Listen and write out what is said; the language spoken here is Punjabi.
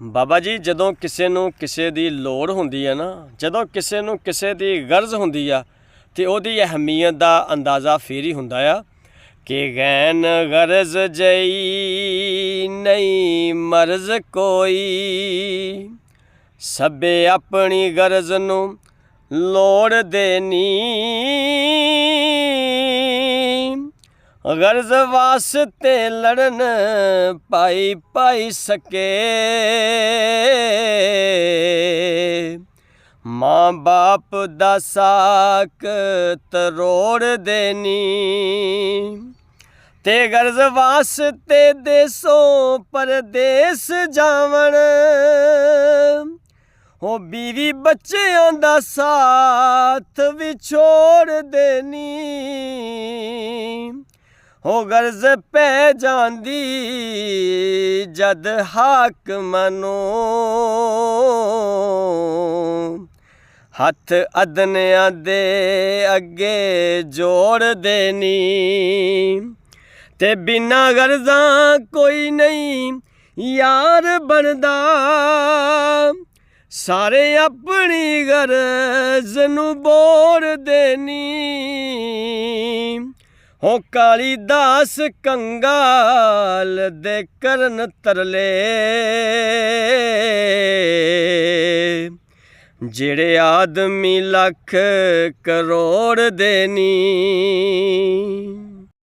ਬਾਬਾ ਜੀ ਜਦੋਂ ਕਿਸੇ ਨੂੰ ਕਿਸੇ ਦੀ ਲੋੜ ਹੁੰਦੀ ਹੈ ਨਾ, ਜਦੋਂ ਕਿਸੇ ਨੂੰ ਕਿਸੇ ਦੀ ਗਰਜ਼ ਹੁੰਦੀ ਆ ਤੇ ਉਹਦੀ ਅਹਿਮੀਅਤ ਦਾ ਅੰਦਾਜ਼ਾ ਫਿਰ ਹੀ ਹੁੰਦਾ ਆ ਕਿ ਗੈਨ ਗਰਜ਼ ਜਈ ਨਹੀਂ ਮਰਜ਼ ਕੋਈ, ਸਭੇ ਆਪਣੀ ਗਰਜ਼ ਨੂੰ ਲੋੜ ਦੇਣੀ, ਗਰਜ਼ ਵਾਸਤੇ ਲੜਨ ਪਾਈ ਪਾਈ ਸਕੇ, ਮਾਂ ਬਾਪ ਦਾ ਸਾਕ ਤਰੋੜ ਦੇਣੀ, ਤੇ ਗਰਜ਼ ਵਾਸਤੇ ਦੇਸੋਂ ਪਰਦੇਸ ਜਾਵਣ, ਉਹ बीवी ਬੱਚਿਆਂ ਦਾ ਸਾਥ ਵਿਛੋੜ ਦੇਣੀ, ਉਹ ਗਰਜ਼ ਪੈ ਜਾਂਦੀ ਜਦ ਹਾਕਮਾਂ ਨੂੰ, ਹੱਥ ਅਦਨਿਆਂ ਦੇ ਅੱਗੇ ਜੋੜ ਦੇਣੀ, ਤੇ ਬਿਨਾਂ ਗਰਜ਼ਾਂ ਕੋਈ ਨਹੀਂ ਯਾਰ ਬਣਦਾ, ਸਾਰੇ ਆਪਣੀ ਗਰਜ਼ ਨੂੰ ਬੋੜ ਦੇਣੀ, ਹੋ ਕਾਲੀਦਾਸ ਕੰਗਾਲ ਦੇ ਕਰਨ ਤਰਲੇ, ਜਿਹੜੇ ਆਦਮੀ ਲੱਖ ਕਰੋੜ ਦੇਣੀ।